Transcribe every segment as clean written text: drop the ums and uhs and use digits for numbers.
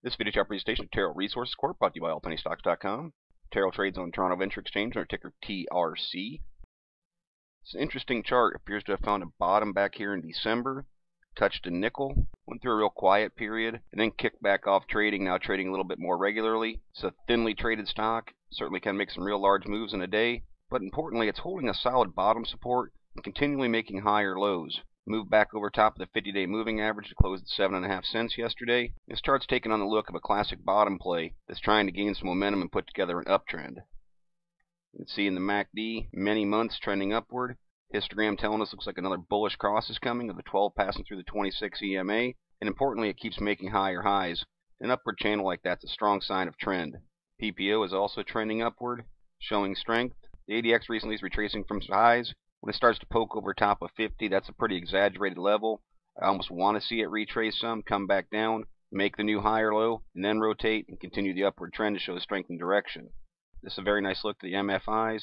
This video chart presentation of Teryl Resources Corp, brought to you by allpennystocks.com. Teryl trades on the Toronto Venture Exchange under ticker TRC. It's an interesting chart. It appears to have found a bottom back here in December, touched a nickel, went through a real quiet period, and then kicked back off trading, now trading a little bit more regularly. It's a thinly traded stock, certainly can make some real large moves in a day, but importantly, it's holding a solid bottom support and continually making higher lows. Moved back over top of the 50-day moving average to close at 7.5 cents yesterday. This chart's taking on the look of a classic bottom play that's trying to gain some momentum and put together an uptrend. You can see in the MACD, many months trending upward. Histogram telling us looks like another bullish cross is coming of the 12 passing through the 26 EMA. And importantly, it keeps making higher highs. An upward channel like that's a strong sign of trend. PPO is also trending upward, showing strength. The ADX recently is retracing from highs. When it starts to poke over top of 50, that's a pretty exaggerated level. I almost want to see it retrace some, come back down, make the new higher low, and then rotate and continue the upward trend to show strength and direction. This is a very nice look at the MFIs.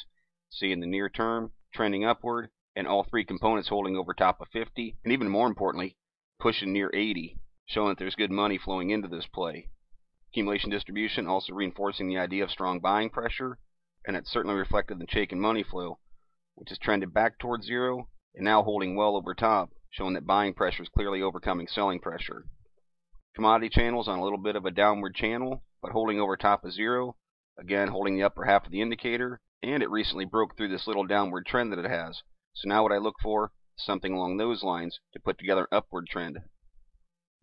See in the near term, trending upward, and all three components holding over top of 50, and even more importantly, pushing near 80, showing that there's good money flowing into this play. Accumulation distribution also reinforcing the idea of strong buying pressure, and it's certainly reflected in the Chaikin money flow, which has trended back towards zero and now holding well over top, showing that buying pressure is clearly overcoming selling pressure. Commodity channels on a little bit of a downward channel, but holding over top of zero, again holding the upper half of the indicator, and it recently broke through this little downward trend that it has. So now what I look for is something along those lines to put together an upward trend.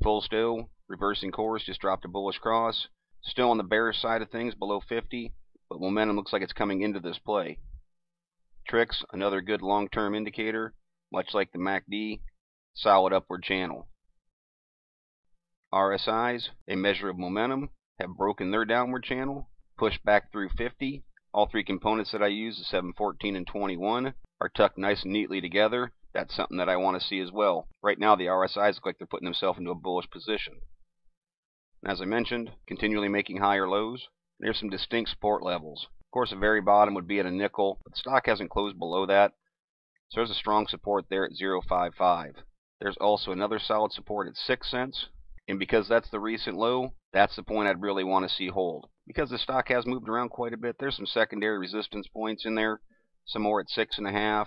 Full still, reversing course, just dropped a bullish cross, still on the bearish side of things below 50, but momentum looks like it's coming into this play. Tricks, another good long-term indicator, much like the MACD, solid upward channel. RSIs, a measure of momentum, have broken their downward channel, pushed back through 50. All three components that I use, the 7, 14, and 21, are tucked nice and neatly together. That's something that I want to see as well. Right now, the RSIs look like they're putting themselves into a bullish position. And as I mentioned, continually making higher lows. There's some distinct support levels. Of course, the very bottom would be at a nickel, but the stock hasn't closed below that. So there's a strong support there at 0.55. There's also another solid support at 6 cents. And because that's the recent low, that's the point I'd really want to see hold. Because the stock has moved around quite a bit, there's some secondary resistance points in there. Some more at 6.5,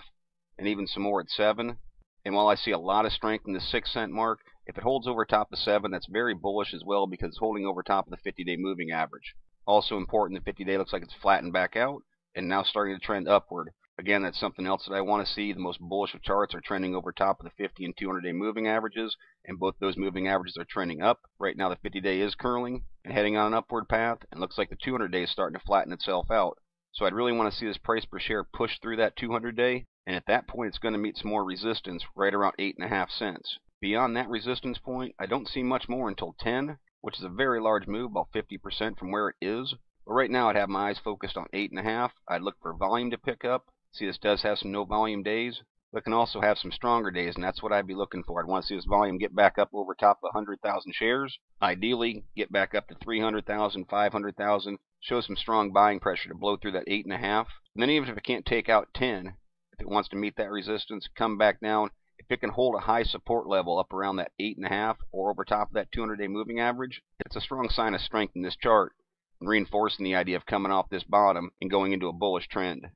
and even some more at 7. And while I see a lot of strength in the 6 cent mark, if it holds over top of 7, that's very bullish as well because it's holding over top of the 50-day moving average. Also important, the 50-day looks like it's flattened back out and now starting to trend upward. Again, that's something else that I want to see. The most bullish of charts are trending over top of the 50 and 200-day moving averages, and both those moving averages are trending up. Right now, the 50-day is curling and heading on an upward path, and looks like the 200-day is starting to flatten itself out. So I'd really want to see this price per share push through that 200-day, and at that point, it's going to meet some more resistance right around 8.5 cents. Beyond that resistance point, I don't see much more until 10, which is a very large move, about 50% from where it is. But right now, I'd have my eyes focused on 8.5. I'd look for volume to pick up. See, this does have some no volume days, but can also have some stronger days, and that's what I'd be looking for. I'd want to see this volume get back up over top of 100,000 shares. Ideally, get back up to 300,000, 500,000. Show some strong buying pressure to blow through that 8.5. And then even if it can't take out 10, if it wants to meet that resistance, come back down. If it can hold a high support level up around that 8.5 or over top of that 200-day moving average, it's a strong sign of strength in this chart, and reinforcing the idea of coming off this bottom and going into a bullish trend.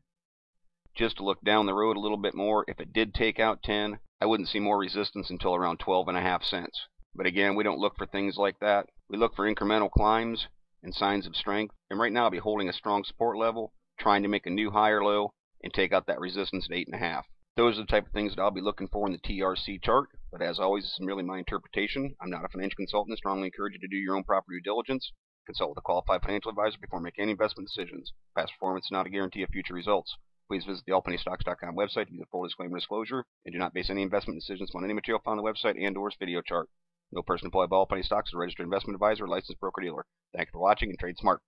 Just to look down the road a little bit more, if it did take out 10, I wouldn't see more resistance until around 12.5 cents. But again, we don't look for things like that. We look for incremental climbs and signs of strength. And right now I'll be holding a strong support level, trying to make a new higher low and take out that resistance at 8.5. Those are the type of things that I'll be looking for in the TRC chart. But as always, this is merely my interpretation. I'm not a financial consultant. I strongly encourage you to do your own proper due diligence. Consult with a qualified financial advisor before making any investment decisions. Past performance is not a guarantee of future results. Please visit the allpennystocks.com website to view the full disclaimer disclosure, and do not base any investment decisions on any material found on the website and/or video chart. No person employed by All Penny Stocks is a registered investment advisor or licensed broker-dealer. Thank you for watching, and trade smart.